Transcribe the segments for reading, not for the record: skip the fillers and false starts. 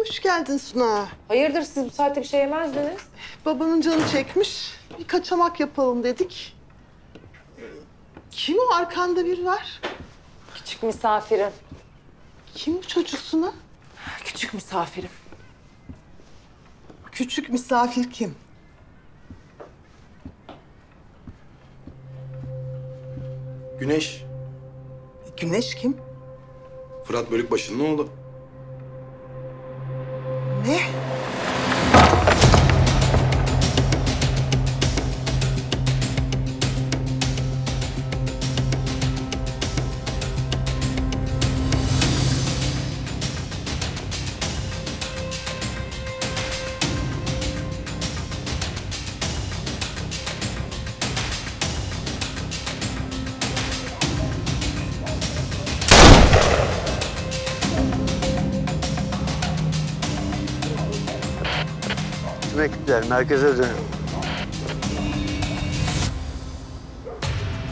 Hoş geldin Suna. Hayırdır siz bu saatte bir şey yemezdiniz? Babanın canı çekmiş. Bir kaçamak yapalım dedik. Kim o arkanda biri var? Küçük misafirim. Kim bu çocuk Suna? Küçük misafirim. Küçük misafir kim? Güneş. Güneş kim? Fırat Bölükbaşı'nın oğlu. Ne? Ekipler merkeze dönün.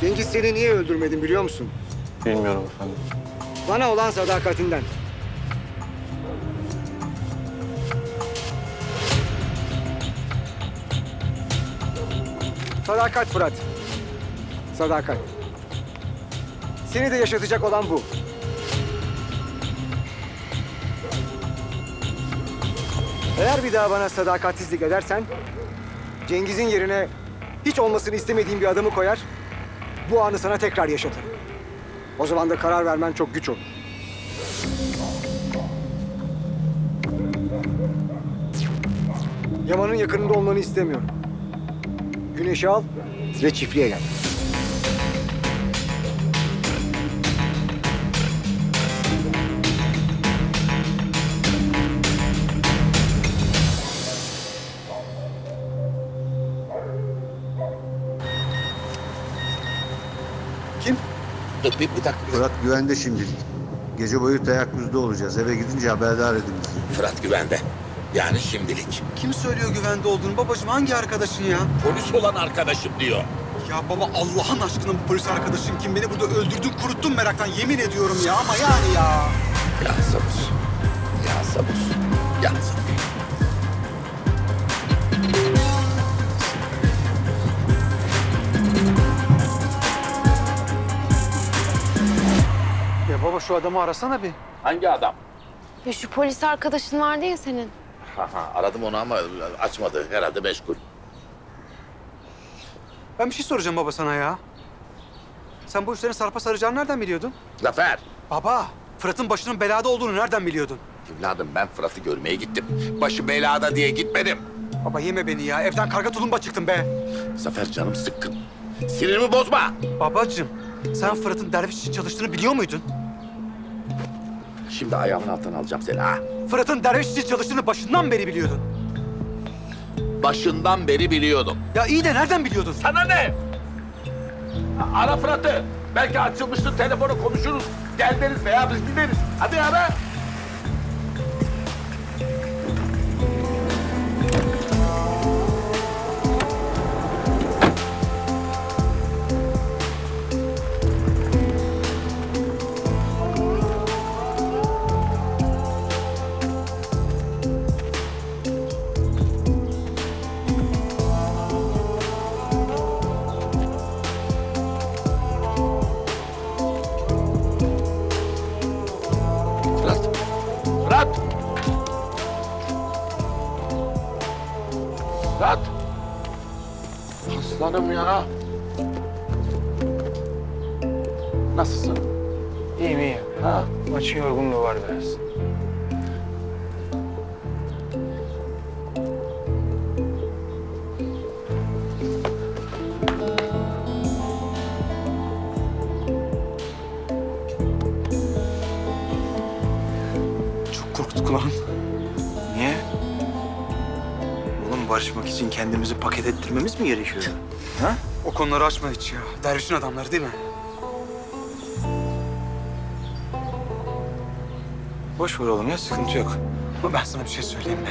Cengiz seni niye öldürmedin biliyor musun? Bilmiyorum efendim. Bana olan sadakatinden. Sadakat Fırat. Sadakat. Seni de yaşatacak olan bu. Eğer bir daha bana sadakatsizlik edersen... Cengiz'in yerine hiç olmasını istemediğim bir adamı koyar... Bu anı sana tekrar yaşatırım. O zaman da karar vermen çok güç olur. Yaman'ın yakınında olmanı istemiyorum. Güneş'i al ve çiftliğe gel. Kim? Dur bir dakika. Fırat güvende şimdilik. Gece boyu teyakkuzda olacağız. Eve gidince haberdar edin bizi. Fırat güvende. Yani şimdilik. Kim söylüyor güvende olduğunu babacığım? Hangi arkadaşın ya? Polis olan arkadaşım diyor. Ya baba Allah'ın aşkına bu polis arkadaşın kim? Beni burada öldürdün, kuruttun meraktan yemin ediyorum ya ama yani ya. Ya sabır. Ya sabır. Ya sabır. Ya baba şu adamı arasana bir. Hangi adam? Ya şu polis arkadaşın vardı ya senin. Aradım onu ama açmadı. Herhalde meşgul. Ben bir şey soracağım baba sana ya. Sen bu işlerin sarpa saracağını nereden biliyordun? Zafer. Baba, Fırat'ın başının belada olduğunu nereden biliyordun? Evladım ben Fırat'ı görmeye gittim. Başı belada diye gitmedim. Baba yeme beni ya. Evden karga tulumba çıktın be. Zafer canım sıkkın. Sinirimi bozma. Babacığım, sen Fırat'ın derviş için çalıştığını biliyor muydun? Şimdi ayağımın altına alacağım seni ha. Fırat'ın derviş için çalıştığını başından beri biliyordun. Başından beri biliyordum. Ya iyi de nereden biliyordun? Sana ne? Ara Fırat'ı. Belki açılmıştır telefonu konuşuruz. Gel deriz veya biz gideriz. Hadi ara. Fırat! Fırat! Aslanım ya. Nasılsın? İyiyim iyiyim. Ha? Maçın yorgunluğu var biraz. Çok korktuk lan. Niye? Oğlum barışmak için kendimizi paket ettirmemiz mi gerekiyor? Ha? O konuları açma hiç ya. Dervişin adamları değil mi? Boş ver oğlum ya, sıkıntı yok. Ama ben sana bir şey söyleyeyim mi?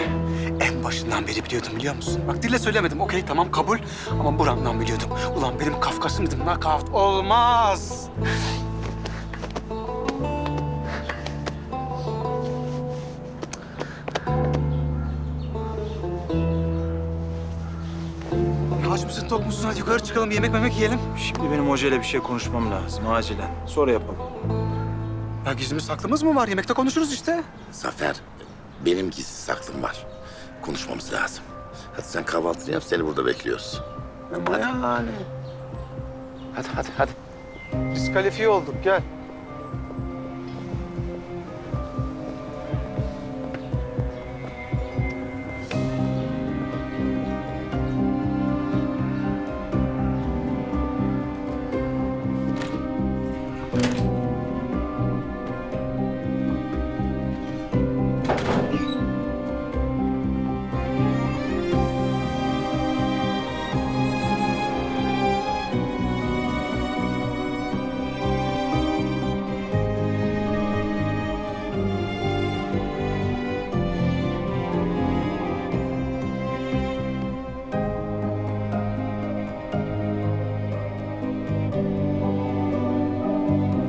En başından beri biliyordum biliyor musun? Bak dille söylemedim, okey tamam kabul. Ama buramdan biliyordum. Ulan benim Kafkas'ım dedim, nakavt olmaz. Aç mısın, tok musun? Hadi yukarı çıkalım, yemek memek yiyelim. Şimdi benim hocayla bir şey konuşmam lazım acilen. Sonra yapalım. Ya gizlimiz saklımız mı var? Yemekte konuşuruz işte. Zafer, benim gizli saklım var. Konuşmamız lazım. Hadi sen kahvaltını yap, seni burada bekliyoruz. Ama yani. Hadi. Diskalifiye olduk, gel.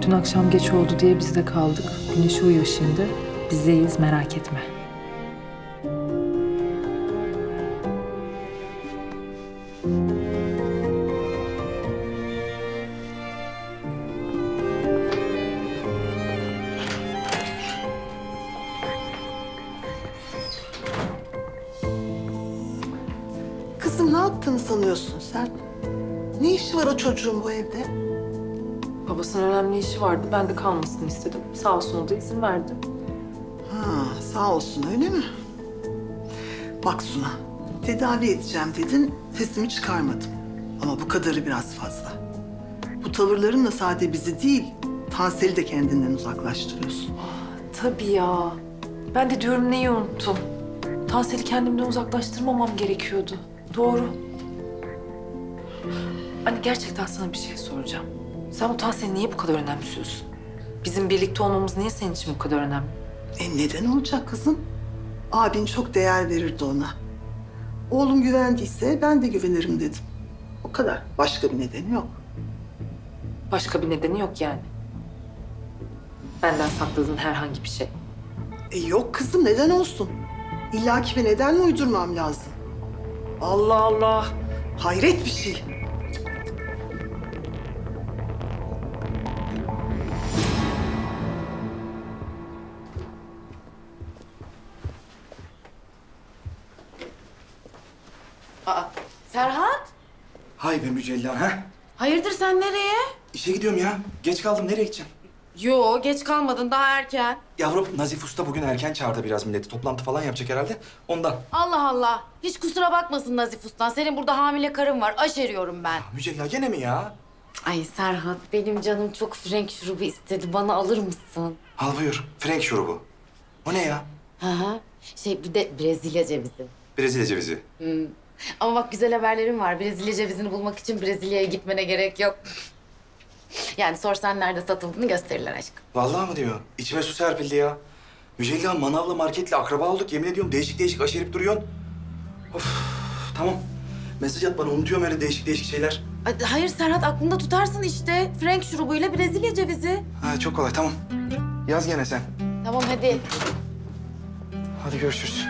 Dün akşam geç oldu diye biz de kaldık. Güneş uyuyor şimdi. Bizdeyiz, merak etme. Kızım ne yaptığını sanıyorsun sen? Ne işi var o çocuğun bu evde? Babasının önemli işi vardı. Ben de kalmasını istedim. Sağ olsun o da izin verdi. Ha, sağ olsun öyle mi? Bak Suna, tedavi edeceğim dedin, sesimi çıkarmadım. Ama bu kadarı biraz fazla. Bu tavırlarınla sadece bizi değil, Tansel'i de kendinden uzaklaştırıyorsun. Tabii ya. Ben de diyorum neyi unuttum. Tansel'i kendimden uzaklaştırmamam gerekiyordu. Doğru. Anne gerçekten sana bir şey soracağım. Sen bu Tansel'i niye bu kadar önemsiyorsun? Bizim birlikte olmamız niye senin için bu kadar önemli? Neden olacak kızım? Abin çok değer verirdi ona. Oğlum güvendiyse ben de güvenirim dedim. O kadar. Başka bir nedeni yok. Başka bir nedeni yok yani. Benden sakladığın herhangi bir şey. Yok kızım, neden olsun? İlla ki bir neden mi uydurmam lazım? Allah Allah. Hayret bir şey. Serhat, Hay be Mücella ha? hayırdır sen nereye? İşe gidiyorum ya. Geç kaldım. Nereye gideceğim? Yo, geç kalmadın, daha erken. Yavrum Nazif Usta bugün erken çağırdı biraz milleti. Toplantı falan yapacak herhalde. Ondan. Allah Allah, hiç kusura bakmasın Nazif Ustan. Senin burada hamile karın var, aşeriyorum ben. Mücella gene mi ya? Ay Serhat, benim canım çok frenk şurubu istedi. Bana alır mısın? Al buyur. Frank şurubu. O ne ya? Hı hı. Bir de Brezilya cevizi. Brezilya cevizi. Ama bak güzel haberlerim var. Brezilya cevizini bulmak için Brezilya'ya gitmene gerek yok. Yani sorsan nerede satıldığını gösterirler aşkım. Vallahi mı diyor? İçime su serpildi ya. Mücella manavla marketle akraba olduk. Yemin ediyorum değişik değişik aşerip duruyorsun. Of tamam. Mesaj at bana, unutuyorum öyle değişik değişik şeyler. Hayır Serhat, aklında tutarsın işte. Frenk şurubuyla Brezilya cevizi. Ha çok kolay tamam. Yaz gene sen. Tamam hadi. Hadi görüşürüz.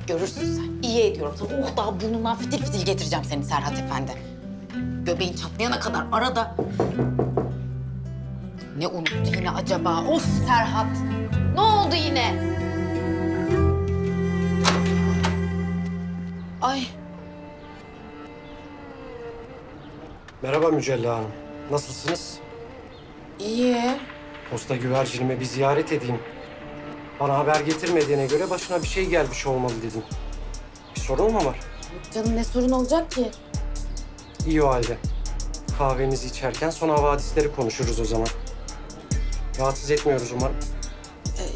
Görürsün sen. İyi ediyorum sana. Oh, daha burnundan fitil fitil getireceğim seni Serhat Efendi. Göbeğin çatlayana kadar arada... Ne unuttu yine acaba? Of Serhat! Ne oldu yine? Ay. Merhaba Mücella Hanım. Nasılsınız? İyi. Posta güvercinime bir ziyaret edeyim. Bana haber getirmediğine göre başına bir şey gelmiş olmalı dedim. Bir sorun mu var? Canım ne sorun olacak ki? İyi o halde. Kahvenizi içerken son havadisleri konuşuruz o zaman. Rahatsız etmiyoruz umarım.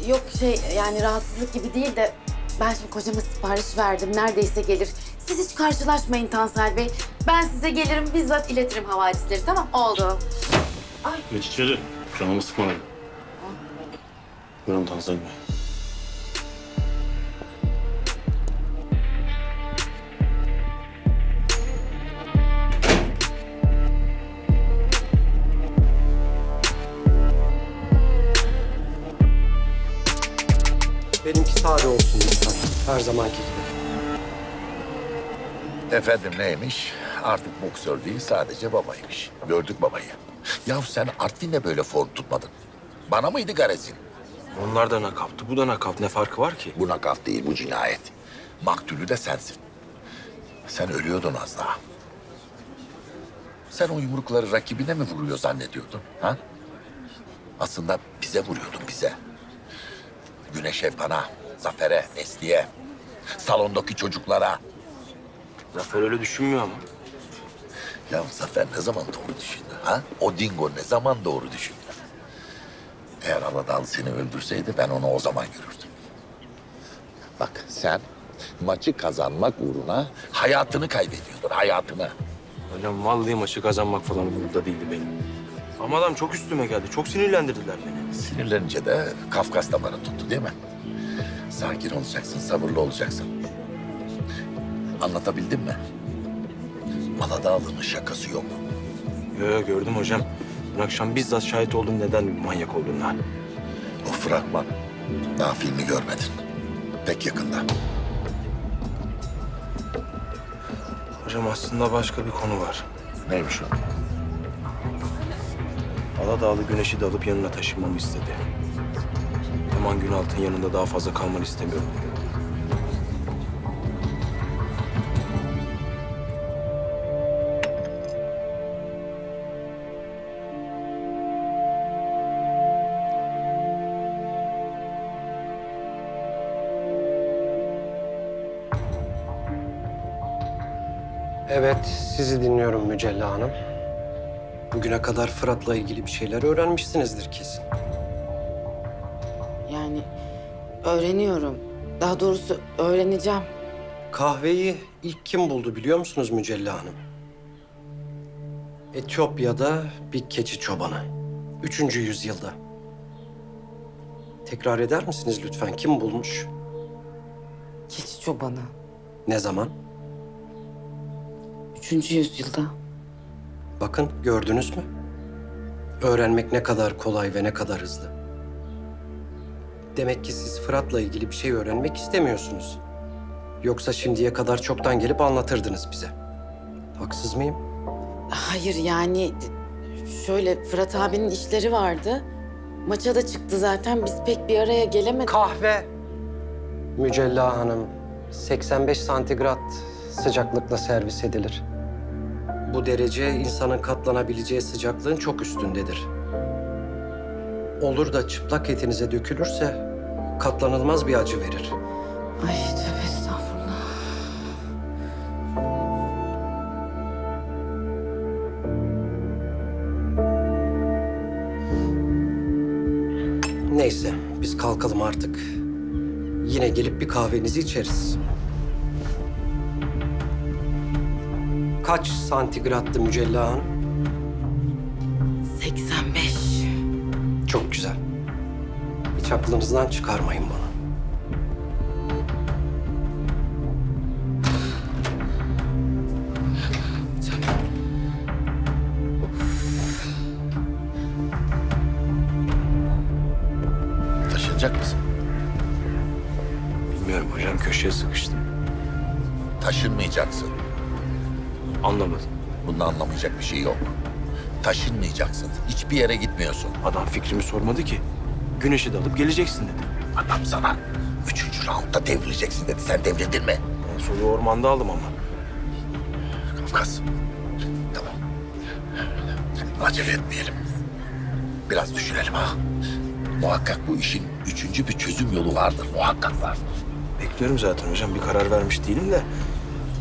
Yok yani rahatsızlık gibi değil de... Ben şimdi kocama sipariş verdim. Neredeyse gelir. Siz hiç karşılaşmayın Tansel Bey. Ben size gelirim, bizzat iletirim havadisleri. Tamam, oldu. Ay. Geç içeri. Canımı sıkma benim. Buyurun Tansel Bey. Benimki sade olsun lütfen. Her zamanki gibi. Efendim neymiş? Artık boksör değil sadece babaymış. Gördük babayı. Ya sen Artvin'le böyle form tutmadın. Bana mıydı garezin? Onlar da nakavtı, bu da nakavt. Ne farkı var ki? Bu nakaf değil, bu cinayet. Maktulü de sensin. Sen ölüyordun az daha. Sen o yumrukları rakibine mi vuruyor zannediyordun? Ha? Aslında bize vuruyordun, bize. Güneş'e, bana, Zafer'e, Nesli'ye, salondaki çocuklara. Zafer öyle düşünmüyor ama. Ya Zafer ne zaman doğru düşündü ha? O dingo ne zaman doğru düşündü? Eğer Aladağlı seni öldürseydi ben onu o zaman görürdüm. Bak sen maçı kazanmak uğruna hayatını kaybediyordun, hayatını. Hocam vallahi maçı kazanmak falan umurumda değildi benim. Ama adam çok üstüme geldi. Çok sinirlendirdiler beni. Sinirlenince de Kafkas damarı tuttu değil mi? Sakin olacaksın, sabırlı olacaksın. Anlatabildim mi? Aladağlı'nın şakası yok. Yo, gördüm hocam. Dün akşam bizzat şahit oldum neden manyak olduğuna. O fragman. Daha filmi görmedin. Pek yakında. Hocam aslında başka bir konu var. Neymiş o? Aladağlı Güneş'i de alıp yanına taşınmamı istedi. Yaman Günalt'ın yanında daha fazla kalmanı istemiyorum dedi. Evet, sizi dinliyorum Mücella Hanım. Bugüne kadar Fırat'la ilgili bir şeyler öğrenmişsinizdir kesin. Yani öğreniyorum. Daha doğrusu öğreneceğim. Kahveyi ilk kim buldu biliyor musunuz Mücella Hanım? Etiyopya'da bir keçi çobanı. 3. yüzyılda. Tekrar eder misiniz lütfen? Kim bulmuş? Keçi çobanı. Ne zaman? 3. yüzyılda. Bakın gördünüz mü? Öğrenmek ne kadar kolay ve ne kadar hızlı. Demek ki siz Fırat'la ilgili bir şey öğrenmek istemiyorsunuz. Yoksa şimdiye kadar çoktan gelip anlatırdınız bize. Haksız mıyım? Hayır yani şöyle Fırat abinin işleri vardı. Maça da çıktı zaten biz pek bir araya gelemedik. Kahve. Mücella Hanım 85 santigrat sıcaklıkla servis edilir. Bu derece insanın katlanabileceği sıcaklığın çok üstündedir. Olur da çıplak etinize dökülürse katlanılmaz bir acı verir. Ay tövbe estağfurullah. Neyse biz kalkalım artık. Yine gelip bir kahvenizi içeriz. Kaç santigrattı Mücella Hanım? 85. Çok güzel. Hiç aklınızdan çıkarmayın bunu. Taşınacak mısın? Bilmiyorum hocam, köşeye sıkıştım. Taşınmayacaksın. Anlamadım. Bunda anlamayacak bir şey yok. Taşınmayacaksın. Hiçbir yere gitmiyorsun. Adam fikrimi sormadı ki. Güneş'i de alıp geleceksin dedi. Adam sana 3. roundda devrileceksin dedi. Sen devrildin mi? Ben soluğu ormanda aldım ama. Kafkas. Tamam. Acele etmeyelim. Biraz düşünelim ha. Muhakkak bu işin 3. bir çözüm yolu vardır. Muhakkak var. Bekliyorum zaten hocam. Bir karar vermiş değilim de.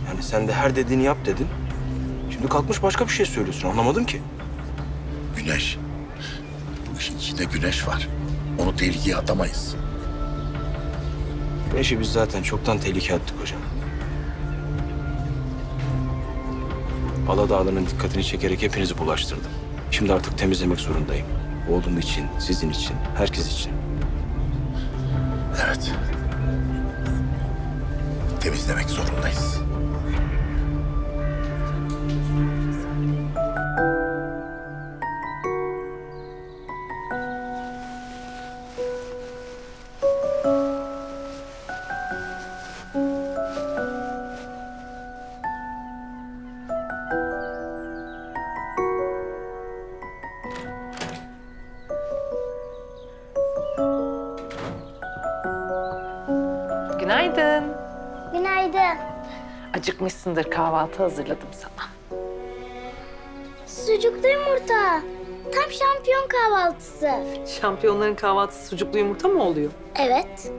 Yani sen de her dediğini yap dedin. Şimdi kalkmış başka bir şey söylüyorsun. Anlamadım ki. Güneş. Bu işin içinde güneş var. Onu tehlikeye atamayız. Güneş'i biz zaten çoktan tehlikeye attık hocam. Aladağlı'nın dikkatini çekerek hepinizi bulaştırdım. Şimdi artık temizlemek zorundayım. Oğlum için, sizin için, herkes için. Evet. Temizlemek zorundayız. Günaydın. Günaydın. Acıkmışsındır, kahvaltı hazırladım sana. Sucuklu yumurta. Tam şampiyon kahvaltısı. Şampiyonların kahvaltısı sucuklu yumurta mı oluyor? Evet.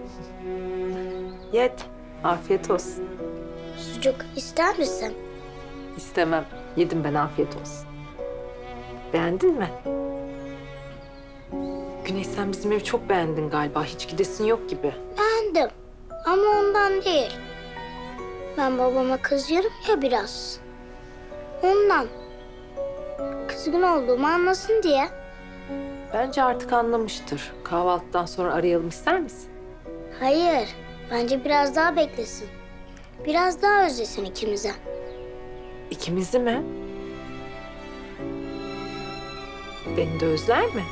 Yet. Afiyet olsun. Sucuk ister misin? İstemem. Yedim ben, afiyet olsun. Beğendin mi? Güneş, sen bizim evi çok beğendin galiba. Hiç gidesin yok gibi. Beğendim. Ama ondan değil. Ben babama kızıyorum ya biraz. Ondan. Kızgın olduğumu anlasın diye. Bence artık anlamıştır. Kahvaltıdan sonra arayalım, ister misin? Hayır. Bence biraz daha beklesin. Biraz daha özlesin ikimize. İkimizi mi? Beni de özler mi?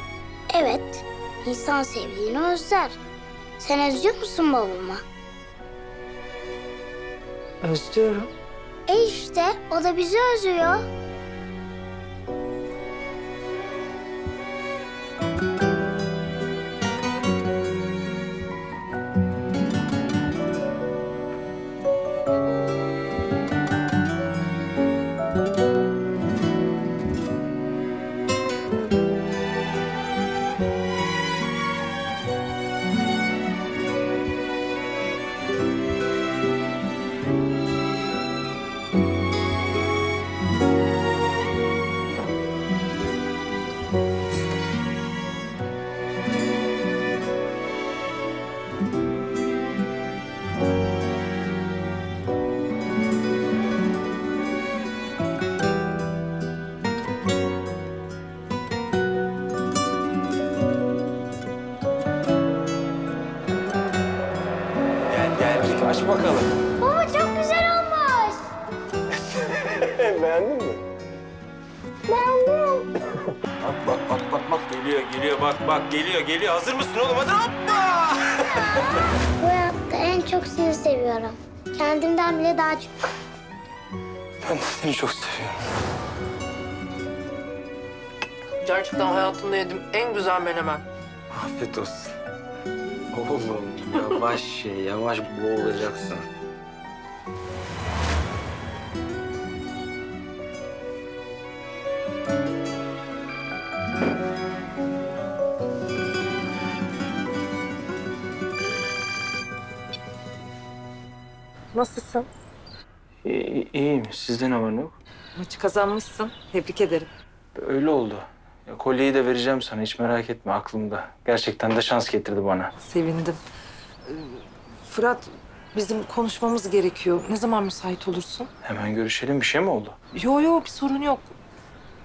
Evet. İnsan sevdiğini özler. Sen özlüyor musun babamı? Özlüyorum. İşte o da bizi özlüyor. Aç bakalım. Baba çok güzel olmuş. Beğendin mi? Beğendim. Bak geliyor bak geliyor. Hazır mısın oğlum? Hadi hoppa! Bu hayatta en çok seni seviyorum. Kendimden bile daha çok. Ben de seni çok seviyorum. Gerçekten hayatımda yedim en güzel menemen. Afiyet olsun. Oğlum yavaş ye, yavaş boğulacaksın. Nasılsın? İyiyim. Sizde ne var ne yok? Maçı kazanmışsın. Tebrik ederim. Öyle oldu. Ya, kolyeyi de vereceğim sana. Hiç merak etme, aklımda. Gerçekten de şans getirdi bana. Sevindim. Fırat, bizim konuşmamız gerekiyor. Ne zaman müsait olursun? Hemen görüşelim. Bir şey mi oldu? Yo, bir sorun yok.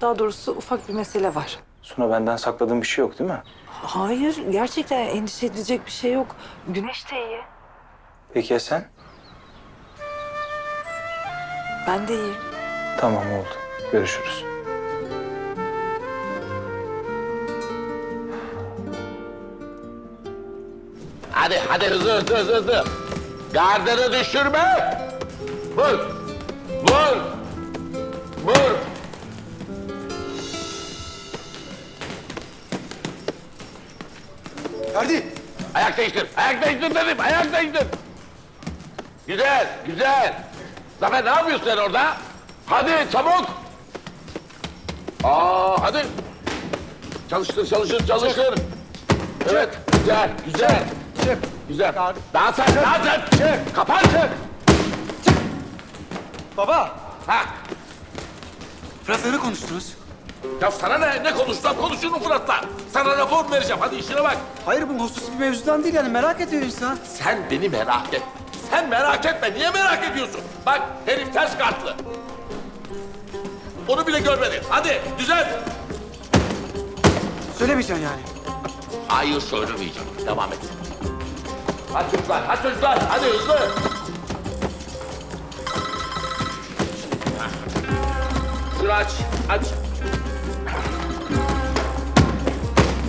Daha doğrusu ufak bir mesele var. Suna, benden sakladığın bir şey yok değil mi? Hayır, gerçekten endişe edilecek bir şey yok. Güneş de iyi. Peki ya sen? Ben de iyiyim. Tamam, oldu. Görüşürüz. Hadi hızlı. Gardını düşürme. Vur. Ferdi! Ayak değiştir dedim, ayak değiştir. Güzel. Zafer, ne yapıyorsun sen orada? Hadi çabuk. Hadi. Çalıştır. Evet, güzel. Çık. Güzel. Daha sen. Çık. Kapat. Çık. Baba! Ha. Fırat'la ne konuştunuz? Ya sana ne konuşurum Fırat'la. Sana rapor vereceğim, hadi işine bak. Hayır, bu hususi bir mevzudan değil yani, merak ediyor insan. Sen beni merak et. Sen merak etme, niye merak ediyorsun? Bak, herif ters kartlı. Onu bile görmedin. Hadi, düzelt. Söylemeyeceksin yani. Hayır, söylemeyeceğim. Devam et. Hadi çocuklar, hadi hızlı. Şunu aç.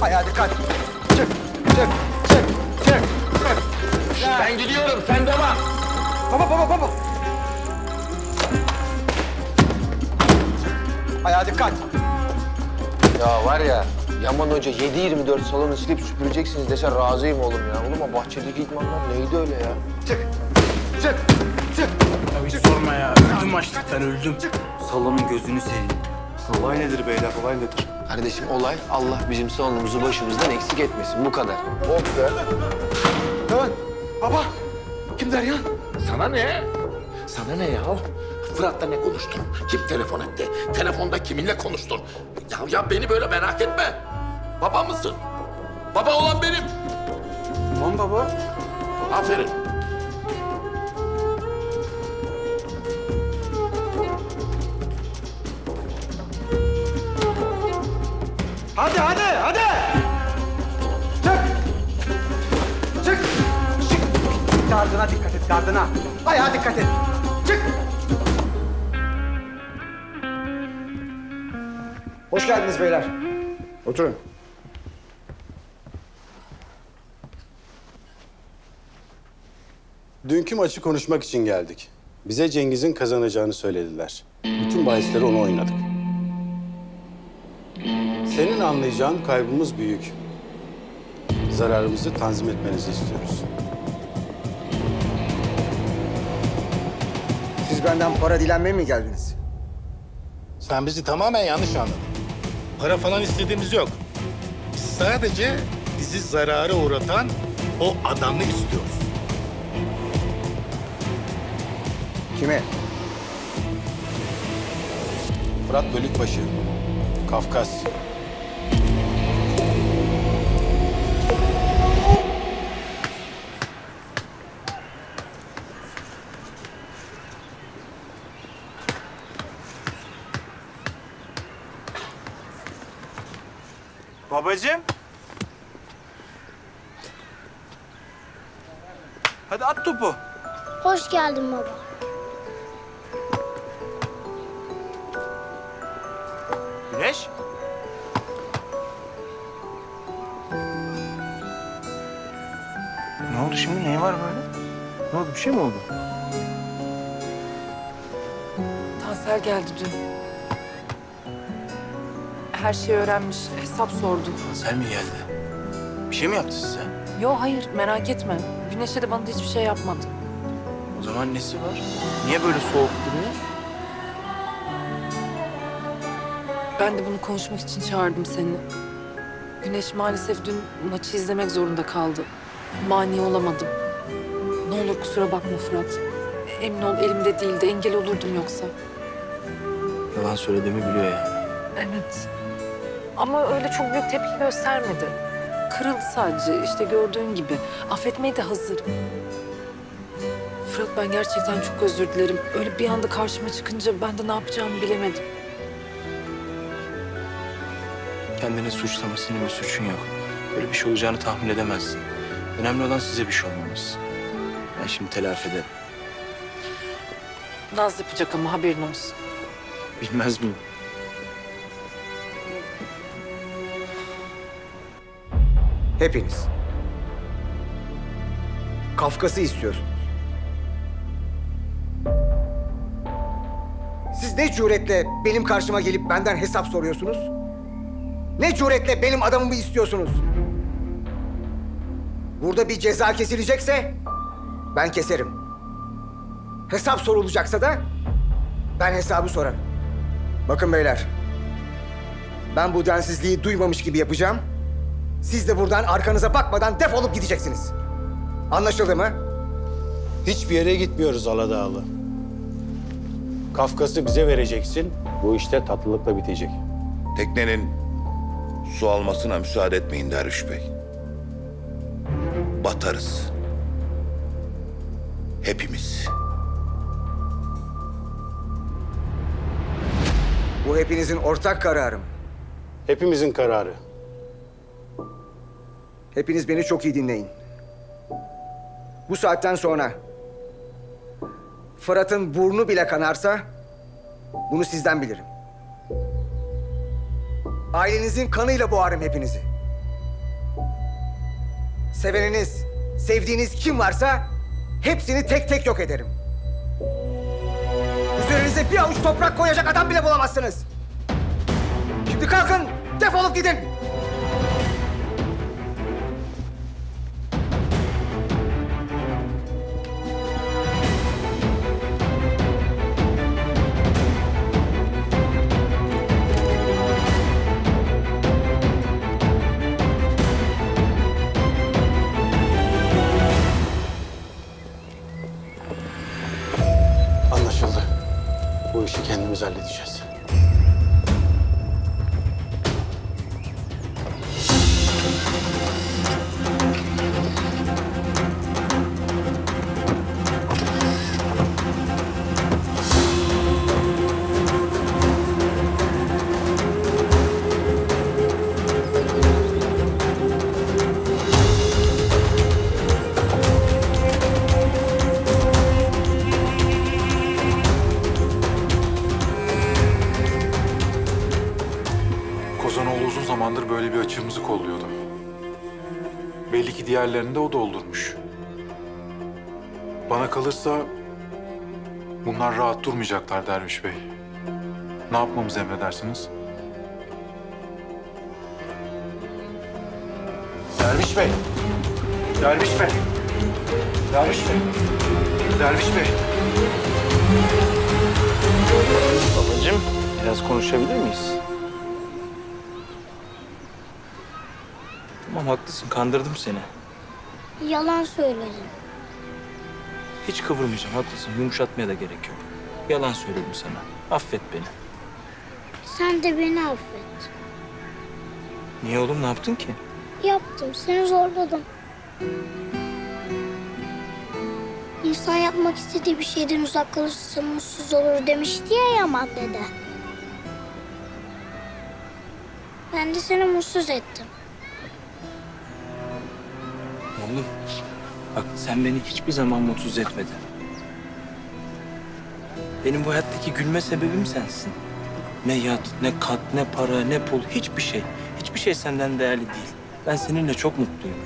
Ayağa dikkat. Çık. Ben gidiyorum, sen devam. Baba. Ayağa dikkat. Ya var ya, Yaman Hoca 7/24 salonu silip süpüreceksiniz dese razıyım oğlum ya. Oğlum o bahçedeki idmanlar neydi öyle ya? Çık. Çık. Çık. Ya hiç sorma ya. Öldüm açlıktan öldüm. Salonun gözünü seveyim. Olay nedir beyler? Olay nedir? Kardeşim olay Allah bizim salonumuzu başımızdan eksik etmesin. Bu kadar. Oh be. Hemen. Baba. Kim Deryan? Sana ne? Sana ne ya? Fırat'la ne konuştun? Kim telefon etti? Telefonda kiminle konuştun? Ya beni böyle merak etme. Baba mısın? Baba olan benim. Tamam baba. Aferin. Hadi hadi hadi. Çık. Çık. Çık. Gardına dikkat et gardına. Ayağa dikkat et. Çık. Hoş geldiniz beyler. Oturun. Dünkü maçı konuşmak için geldik. Bize Cengiz'in kazanacağını söylediler. Bütün bahisleri ona oynadık. Senin anlayacağın kaybımız büyük. Zararımızı tanzim etmenizi istiyoruz. Siz benden para dilenmeye mi geldiniz? Sen bizi tamamen yanlış anladın. Para falan istediğimiz yok. Biz sadece bizi zarara uğratan o adamı istiyoruz. Kime? Fırat Bölükbaşı, Kafkas. Babacığım. Hadi at topu. Hoş geldin baba. Güneş. Ne oldu şimdi? Neyi var böyle? Ne oldu? Bir şey mi oldu? Tansel geldi dün. Her şeyi öğrenmiş, hesap sordu. Tansel mi geldi? Bir şey mi yaptı size? Yo hayır, merak etme. Güneş'e de bana da hiçbir şey yapmadı. O zaman nesi var? Niye böyle soğuk duruyor? Ben de bunu konuşmak için çağırdım seni. Güneş maalesef dün maçı izlemek zorunda kaldı. Mani olamadım. Ne olur kusura bakma Fırat. Emin ol elimde değildi, engel olurdum yoksa. Yalan söylediğimi biliyor yani. Evet. Ama öyle çok büyük tepki göstermedi. Kırıldı sadece, işte gördüğün gibi. Affetmeye de hazır. Fırat ben gerçekten çok özür dilerim. Öyle bir anda karşıma çıkınca ben de ne yapacağımı bilemedim. Kendini suçlama, senin bir suçun yok. Böyle bir şey olacağını tahmin edemezsin. Önemli olan size bir şey olmaması. Ben şimdi telafi ederim. Naz yapacak ama haberin olsun. Bilmez miyim? Hepiniz. Kafkas'ı istiyorsunuz. Siz ne cüretle benim karşıma gelip benden hesap soruyorsunuz? Ne cüretle benim adamımı istiyorsunuz? Burada bir ceza kesilecekse ben keserim. Hesap sorulacaksa da ben hesabı sorarım. Bakın beyler, ben bu densizliği duymamış gibi yapacağım. Siz de buradan arkanıza bakmadan defolup gideceksiniz. Anlaşıldı mı? Hiçbir yere gitmiyoruz Aladağlı. Kafkas'ı bize vereceksin. Bu işte tatlılıkla bitecek. Teknenin su almasına müsaade etmeyin Derviş Bey. Batarız. Hepimiz. Bu hepinizin ortak kararı mı? Hepimizin kararı. Hepiniz beni çok iyi dinleyin. Bu saatten sonra Fırat'ın burnu bile kanarsa bunu sizden bilirim. Ailenizin kanıyla boğarım hepinizi. Seveniniz, sevdiğiniz kim varsa hepsini tek tek yok ederim. Üzerinize bir avuç toprak koyacak adam bile bulamazsınız. Şimdi kalkın, defolup gidin. işi kendimiz halledeceğiz. Kozanoğlu uzun zamandır böyle bir açığımızı kolluyordu. Belli ki diğerlerini de o doldurmuş. Bana kalırsa bunlar rahat durmayacaklar Derviş Bey. Ne yapmamızı emredersiniz? Derviş Bey! Derviş Bey! Derviş Bey! Derviş Bey! Babacığım, biraz konuşabilir miyiz? Tamam, haklısın. Kandırdım seni. Yalan söyledim. Hiç kıvırmayacağım, haklısın. Yumuşatmaya da gerek yok. Yalan söyledim sana. Affet beni. Sen de beni affet. Niye oğlum, ne yaptın ki? Yaptım, seni zorladım. İnsan yapmak istediği bir şeyden uzak kalırsa mutsuz olur demişti ya Yaman dede. Ben de seni mutsuz ettim. Oğlum, bak sen beni hiçbir zaman mutsuz etmedin. Benim bu hayattaki gülme sebebim sensin. Ne yat, ne kat, ne para, ne pul, hiçbir şey. Hiçbir şey senden değerli değil. Ben seninle çok mutluyum.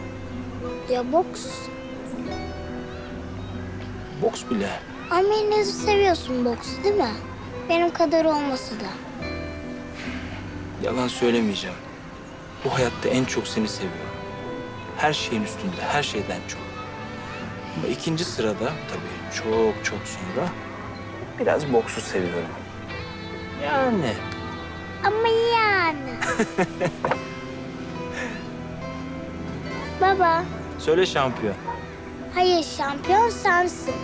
Ya boks? Boks bile. Ama yine de seviyorsun boksu değil mi? Benim kadar olmasa da. Yalan söylemeyeceğim. Bu hayatta en çok seni seviyorum. Her şeyin üstünde, her şeyden çok. Ama ikinci sırada tabii çok sonra biraz boksu seviyorum. Yani. Ama yani. Baba. Söyle şampiyon. Hayır, şampiyon sensin.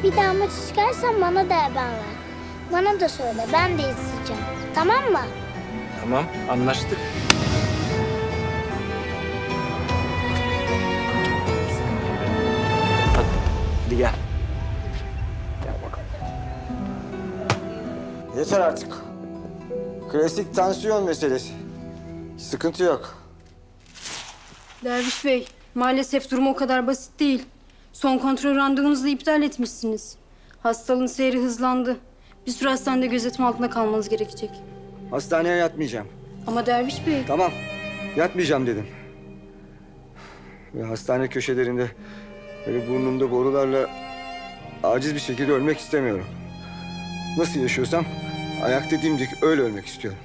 Bir daha maç çıkarsan bana da haber ver. Bana da söyle, ben de izleyeceğim. Tamam mı? Tamam, anlaştık. Hadi gel. Gel bakalım. Yeter artık. Klasik tansiyon meselesi. Sıkıntı yok. Derviş Bey, maalesef durum o kadar basit değil. Son kontrol randevunuzu iptal etmişsiniz. Hastalığın seyri hızlandı. Bir süre hastanede gözetim altında kalmanız gerekecek. Hastaneye yatmayacağım. Ama Derviş Bey... Tamam, yatmayacağım dedim. Ve hastane köşelerinde böyle burnumda borularla aciz bir şekilde ölmek istemiyorum. Nasıl yaşıyorsam ayakta dimdik öyle ölmek istiyorum.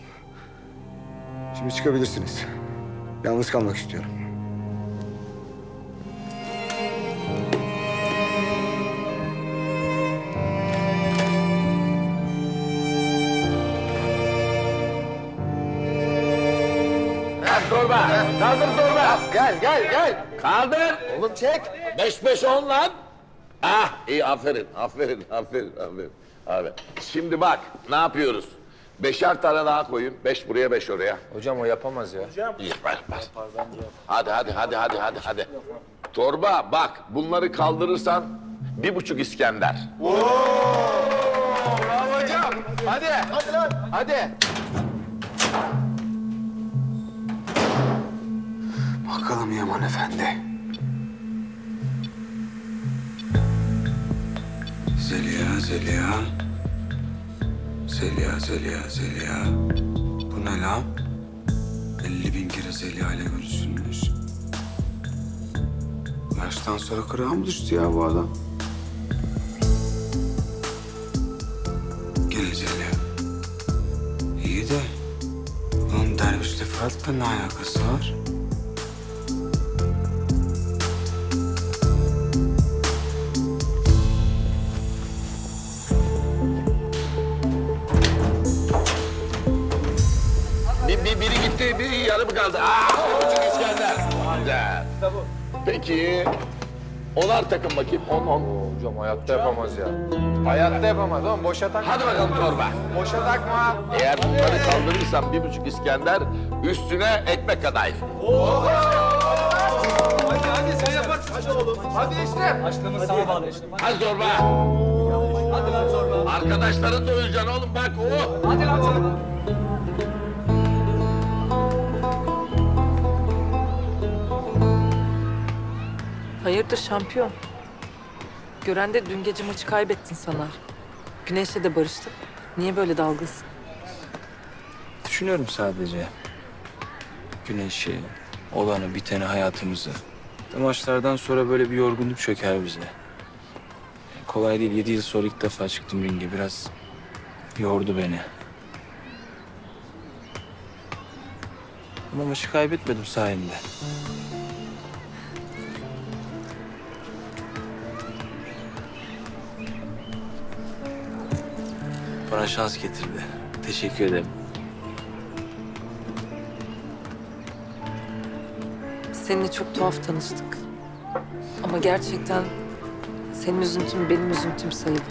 Şimdi çıkabilirsiniz. Yalnız kalmak istiyorum. Torba. Kaldır torba. Gel. Kaldır. Oğlum çek. 5-5-10 lan. Ah iyi aferin. Abi. Şimdi bak ne yapıyoruz? 5'er tane daha koyun. 5 buraya 5 oraya. Hocam o yapamaz ya. İyi ver. Hadi. Torba bak bunları kaldırırsan 1,5 İskender. Bravo hocam. Hadi lan. Hadi. Bakalım Yaman Efendi. Zeliha. Bu ne lan? 50.000 kere Zeliha ile görüşülmüş. Yaştan sonra kırığa mı düştü ya bu adam? Gel Zeliha. İyi de bunun Derviş'le Fırat'la ne alakası var? Biri gitti, biri yarım kaldı. 1,5 İskender. Güzel. Peki, 10'ar takım bakayım. 10. Hocam hayatta yapamaz ya. Hayatta yapamaz oğlum. Boşa takma. Hadi bakalım torba. Boşa takma. Eğer bunları kaldırırsan 1,5 İskender, üstüne ekmek kadayıf. Hadi sen yaparsın. Hadi oğlum. Hadi işte. Başlığımız sağa bağlı. Hadi zorba. Hadi lan zorba. Arkadaşların doyuracaksın oğlum bak o. Hadi lan zorba. Hayırdır şampiyon? Gören de dün gece maçı kaybettin sanar. Güneş'le de barıştık. Niye böyle dalgınsın? Düşünüyorum sadece. Güneşi, olanı, biteni, hayatımızı. Maçlardan sonra böyle bir yorgunluk çöker bize. Kolay değil. 7 yıl sonra ilk defa çıktım ringe. Biraz yordu beni. Ama maçı kaybetmedim sayende. Bana şans getirdi. Teşekkür ederim. Seninle çok tuhaf tanıştık. Ama gerçekten senin üzüntün benim üzüntüm sayılır.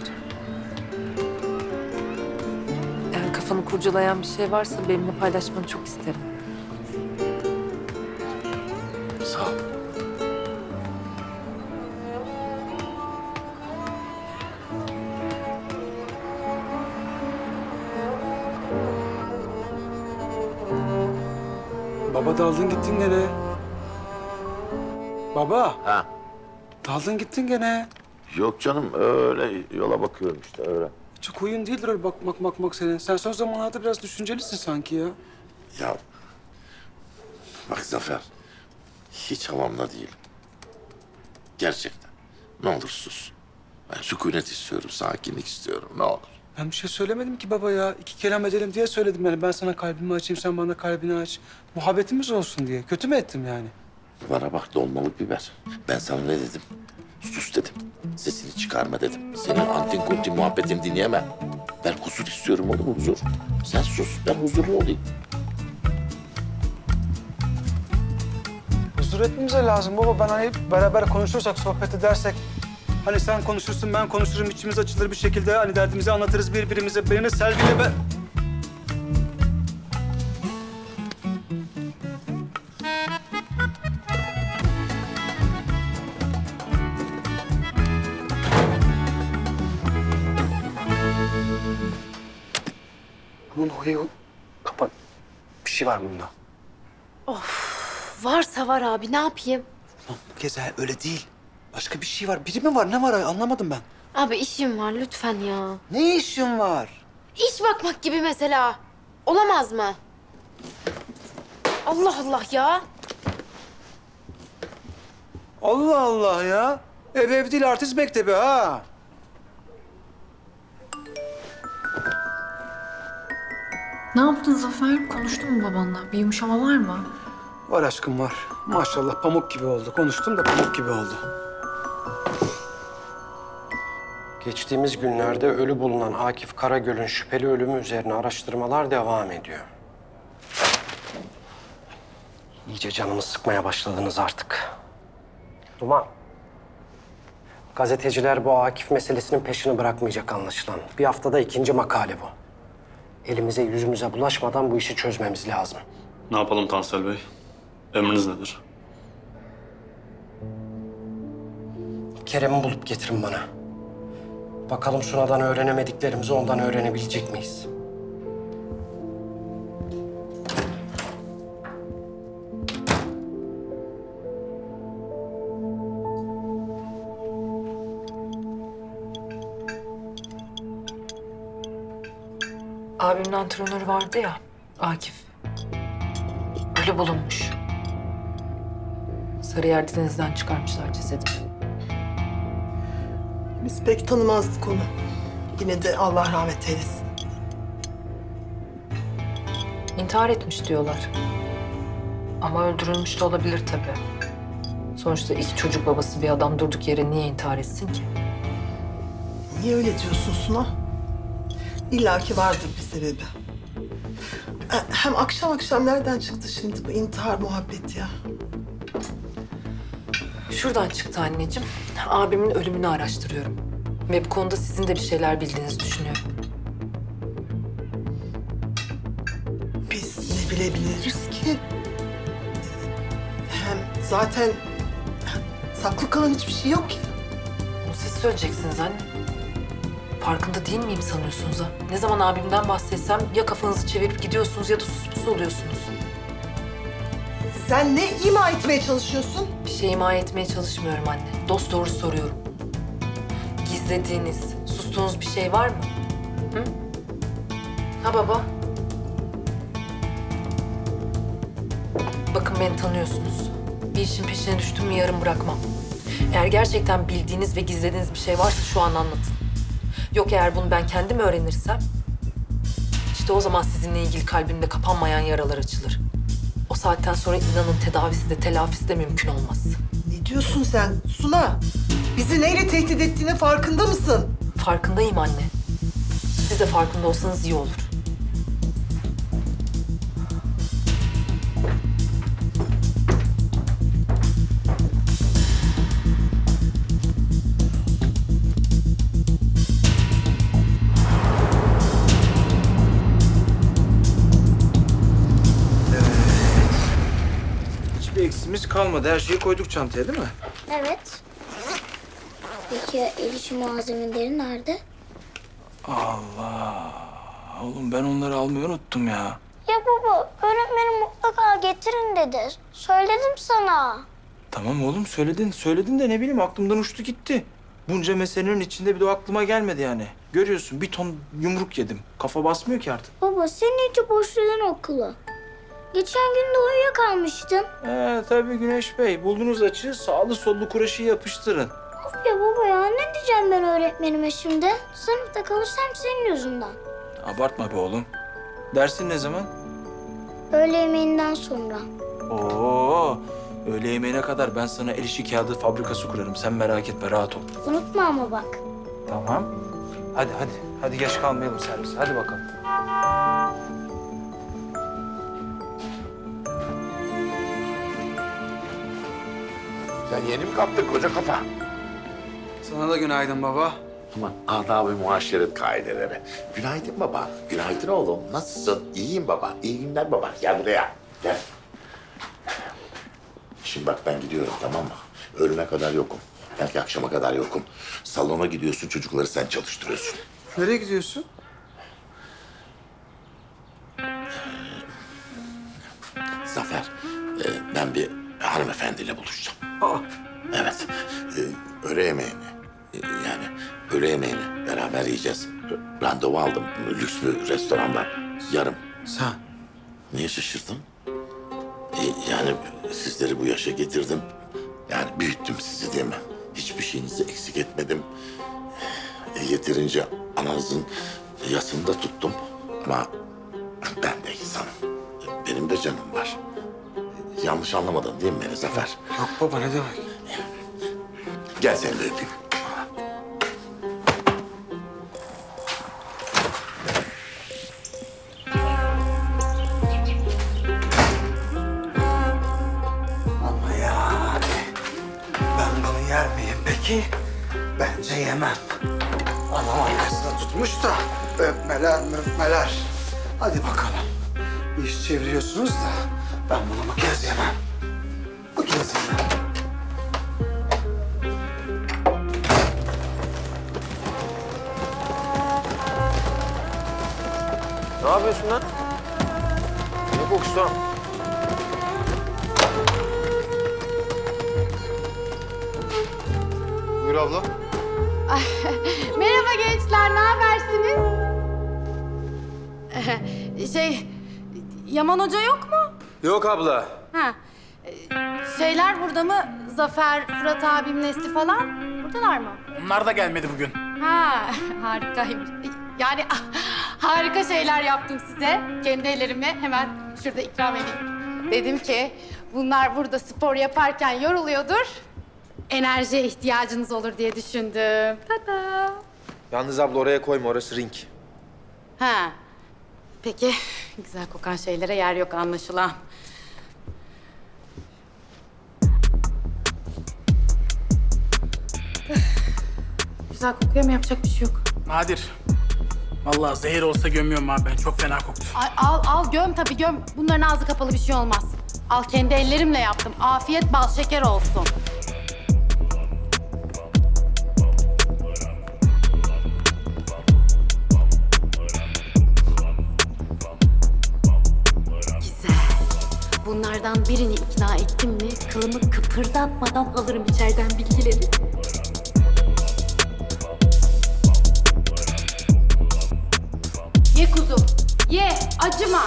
Eğer kafanı kurcalayan bir şey varsa benimle paylaşmanı çok isterim. Sağ ol. Baba daldın gittin gene. Baba. Ha. Daldın gittin gene. Yok canım öyle yola bakıyorum işte öyle. Çok huyun değildir öyle bakmak senin. Sen son zamanlarda biraz düşüncelisin sanki ya. Ya bak Zafer, hiç havamda değilim. Gerçekten. Ne olur sus. Ben sükunet istiyorum, sakinlik istiyorum. Ne olur. Ben bir şey söylemedim ki baba ya. 2 kelam edelim diye söyledim yani. Ben sana kalbimi açayım, sen bana kalbini aç. Muhabbetimiz olsun diye. Kötü mü ettim yani? Bana bak dolmalık biber. Ben sana ne dedim? Sus dedim. Sesini çıkarma dedim. Senin antin kuntin muhabbetini dinleyemem. Ben huzur istiyorum oğlum, huzur. Sen sus, ben huzurlu olayım. Huzur etmemize lazım baba. Ben hani beraber konuşursak, sohbet edersek... Hani sen konuşursun, ben konuşurum, içimiz açılır bir şekilde. Hani derdimizi anlatırız birbirimize. Benimle Selvi'yle ben... Bunun huyu... Kapat. Bir şey var bunda. Of, varsa var abi, ne yapayım? Lan bu kez öyle değil. Başka bir şey var. Biri mi var? Ne var? Anlamadım ben. Abi işim var lütfen ya. Ne işin var? İş bakmak gibi mesela. Olamaz mı? Allah Allah ya. Allah Allah ya. Ev değil, artist mektebi ha. Ne yaptın Zafer? Konuştun mu babanla? Bir yumuşama var mı? Var aşkım var. Maşallah pamuk gibi oldu. Konuştum da pamuk gibi oldu. Geçtiğimiz günlerde ölü bulunan Akif Karagöl'ün şüpheli ölümü üzerine araştırmalar devam ediyor. İyice canımı sıkmaya başladınız artık. Duman. Gazeteciler bu Akif meselesinin peşini bırakmayacak anlaşılan. Bir haftada 2. makale bu. Elimize yüzümüze bulaşmadan bu işi çözmemiz lazım. Ne yapalım Tansel Bey? Emriniz nedir? Kerem'i bulup getirin bana. Bakalım Suna'dan öğrenemediklerimizi ondan öğrenebilecek miyiz? Abimin antrenörü vardı ya, Akif. Ölü bulunmuş. Sarıyer'de denizden çıkarmışlar cesedi. Biz pek tanımazdık onu. Yine de Allah rahmet eylesin. İntihar etmiş diyorlar. Ama öldürülmüş de olabilir tabii. Sonuçta 2 çocuk babası bir adam durduk yere niye intihar etsin ki? Niye öyle diyorsun Suna? İlla ki vardır bir sebebi. Hem akşam nereden çıktı şimdi bu intihar muhabbeti ya? Şuradan çıktı anneciğim. Abimin ölümünü araştırıyorum. Ve bu konuda sizin de bir şeyler bildiğinizi düşünüyorum. Biz ne bilebiliriz ki? Hem zaten saklı kalan hiçbir şey yok ki. Bunu siz söyleyeceksiniz anne. Farkında değil miyim sanıyorsunuz ha? Ne zaman abimden bahsetsem ya kafanızı çevirip gidiyorsunuz ya da suspus oluyorsunuz. Sen ne ima etmeye çalışıyorsun? Bir şey ima etmeye çalışmıyorum anne. Dosdoğru soruyorum. Gizlediğiniz, sustuğunuz bir şey var mı? Hı? Ha baba? Bakın beni tanıyorsunuz. Bir işin peşine düştüm mü yarım bırakmam. Eğer gerçekten bildiğiniz ve gizlediğiniz bir şey varsa şu an anlatın. Yok eğer bunu ben kendim öğrenirsem... işte o zaman sizinle ilgili kalbimde kapanmayan yaralar açılır. O saatten sonra inanın tedavisi de telafisi de mümkün olmaz. Ne diyorsun sen Suna? Bizi neyle tehdit ettiğine farkında mısın? Farkındayım anne. Siz de farkında olsanız iyi olur. Hiçbir eksimiz kalmadı. Her şeyi koyduk çantaya değil mi? Evet. Peki el işi malzemeleri nerede? Allah. Oğlum ben onları almayı unuttum ya. Ya baba, öğretmenim mutlaka getirin dedi. Söyledim sana. Tamam oğlum söyledin de ne bileyim aklımdan uçtu gitti. Bunca meselenin içinde bir de o aklıma gelmedi yani. Görüyorsun bir ton yumruk yedim. Kafa basmıyor ki artık. Baba, sen iyice boşladın okulu. Geçen gün de uyuyakalmıştın. Tabii Güneş Bey. Buldunuz açığı sağlı sollu kuraşı yapıştırın. Of ya baba ya, ne diyeceğim ben öğretmenime şimdi? Sınıfta kalırsam senin yüzünden. Abartma be oğlum. Dersin ne zaman? Öğle yemeğinden sonra. Oo, öğle yemeğine kadar ben sana el işi kağıdı fabrikası kurarım. Sen merak etme, rahat ol. Unutma ama bak. Tamam. Hadi geç kalmayalım servise. Hadi bakalım. Sen yeni mi kaptın koca kafa? Sana da günaydın baba. Aman adab-ı muaşeret kaideleri. Günaydın baba. Günaydın oğlum. Nasılsın? İyiyim baba. İyi günler baba. Gel buraya. Gel. Şimdi bak ben gidiyorum tamam mı? Öğlene kadar yokum. Belki akşama kadar yokum. Salona gidiyorsun, çocukları sen çalıştırıyorsun. Nereye gidiyorsun? Zafer, ben bir hanımefendiyle buluşacağım. Aa. Evet, öğle yemeğini, yani öğle yemeğini beraber yiyeceğiz. Randevu aldım lüks bir restorandan. Yarım. Sen? Niye şaşırdın? Yani sizleri bu yaşa getirdim. Yani büyüttüm sizi değil mi? Hiçbir şeyinizi eksik etmedim. Yeterince ananızın yasını da tuttum. Ama ben de insanım. Benim de canım var. Yanlış anlamadın değil mi beni Zafer? Yok baba, ne demek? Gel seni de öpeyim. Ama yani ben bunu yer miyim peki? Bence yemem. Anam arkasına tutmuş da öpmeler. Hadi bakalım. Bir iş çeviriyorsunuz da ben bunu bu kez yemem. Bu kez yemem. Ne yapıyorsun lan? Ne kokusu lan? Buyur abla. Merhaba gençler, ne habersiniz? Yaman Hoca yok mu? Yok abla. Ha. Şeyler burada mı? Zafer, Fırat abim, Nesli falan buradalar mı? Onlar da gelmedi bugün. Ha, harikaymış. Yani harika şeyler yaptım size. Kendi ellerimi hemen şurada ikram edeyim. Dedim ki bunlar burada spor yaparken yoruluyordur. Enerjiye ihtiyacınız olur diye düşündüm. Tada! Yalnız abla oraya koyma, orası ring. Ha. Peki, güzel kokan şeylere yer yok anlaşılan. güzel kokuyor ama yapacak bir şey yok. Nadir. Vallahi zehir olsa gömüyorum abi ben. Çok fena koktu. Ay, al göm tabii göm. Bunların ağzı kapalı bir şey olmaz. Al kendi ellerimle yaptım. Afiyet bal şeker olsun. Güzel. Bunlardan birini ikna ettim mi kılımı kıpırdatmadan alırım içeriden bilgileri. Ye kuzum, ye, acıma.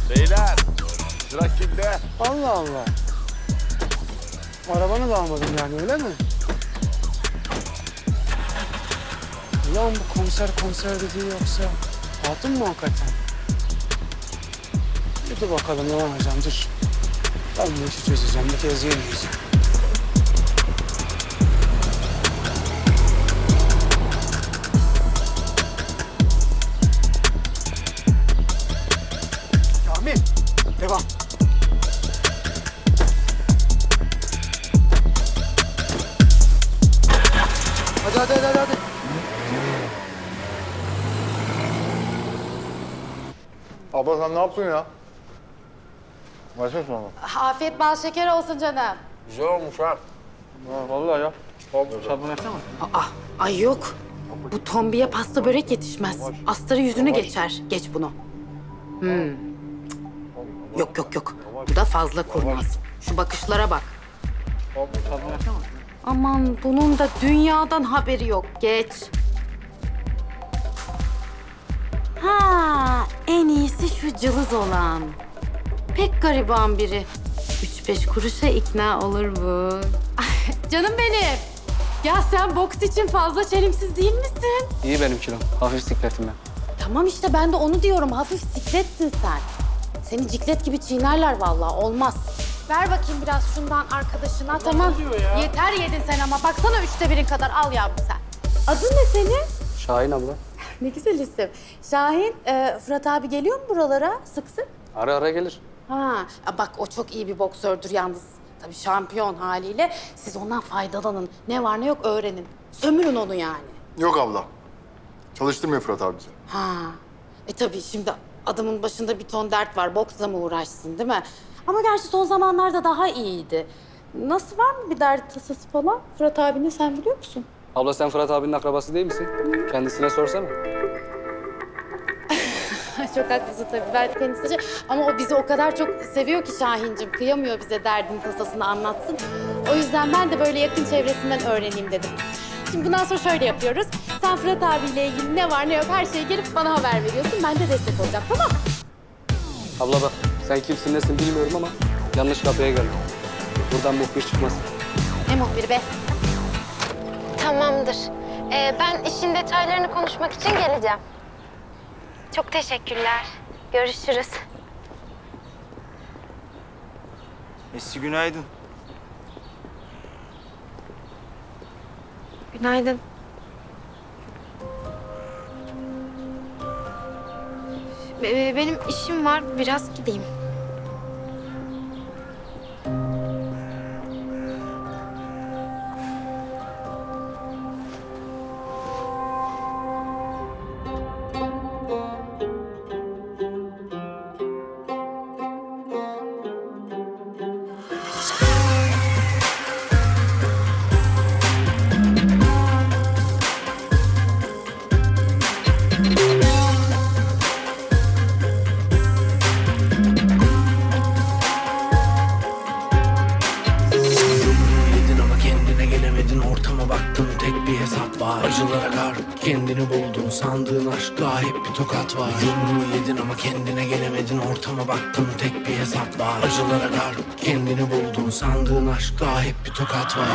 Beyler, sıra kimde? Allah Allah. Arabanı da almadın yani öyle mi? Ulan bu konser dediği yoksa hatun mu hakikaten? Dur bakalım ne olacağım dur. Ben bu işi çözeceğim bir kez yenileyeceğim. Kamil, devam. Hadi. Abla sen ne yaptın ya? Başka sonra. Afiyet bal şeker olsun canım. Güzel olmuş ha. Vallahi ya. Sabun etsene. Ay yok. Bu tombiye pasta börek yetişmez. Astarı yüzünü geçer. Geç bunu. Yok. Bu da fazla kurmaz. Şu bakışlara bak. Sabun etsene. Aman bunun da dünyadan haberi yok. Geç. Ha, en iyisi şu cılız olan. Pek gariban biri. 3-5 kuruşa ikna olur bu. Canım benim. Ya sen boks için fazla çelimsiz değil misin? İyi benim kilom. Hafif sikletim ben. Tamam işte ben de onu diyorum. Hafif sikletsin sen. Seni ciklet gibi çiğnerler vallahi. Olmaz. Ver bakayım biraz şundan arkadaşına. Tamam. Yeter yedin sen ama. Baksana 1/3 kadar. Al yavrum sen. Adın ne senin? Şahin abla. Ne güzel isim. Şahin, Fırat abi geliyor mu buralara sık sık? Ara ara gelir. Ha, bak o çok iyi bir boksördür yalnız. Tabii şampiyon haliyle. Siz ondan faydalanın. Ne var ne yok öğrenin. Sömürün onu yani. Yok abla. Çalıştırmıyor Fırat abi bizi. Ha. Tabii şimdi adamın başında bir ton dert var. Boksla mı uğraşsın değil mi? Ama gerçi son zamanlarda daha iyiydi. Nasıl, var mı bir dert tasası falan? Fırat abini sen biliyor musun? Abla sen Fırat abinin akrabası değil misin? Kendisine sorsana. Çok haklısın tabii. Ben kendisi... Ama o bizi o kadar çok seviyor ki Şahincim. Kıyamıyor bize derdini tasasını anlatsın. O yüzden ben de böyle yakın çevresinden öğreneyim dedim. Şimdi bundan sonra şöyle yapıyoruz. Sen Fırat abiyle ilgili ne var ne yok her şeyi gelip bana haber veriyorsun. Ben de destek olacağım, tamam? Abla bak sen kimsin nesin bilmiyorum ama yanlış kapıya geldin. Buradan muhbir çıkmaz. Ne muhbiri be? Tamamdır. Ben işin detaylarını konuşmak için geleceğim. Çok teşekkürler. Görüşürüz. Messi günaydın. Günaydın. Benim işim var. Biraz gideyim. Acılara kar, kendini buldun sandığın aşkta hep bir tokat var. Yumruğu yedin ama kendine gelemedin, ortama baktın tek bir hesap var. Acılara kar, kendini buldun sandığın aşkta hep bir tokat var.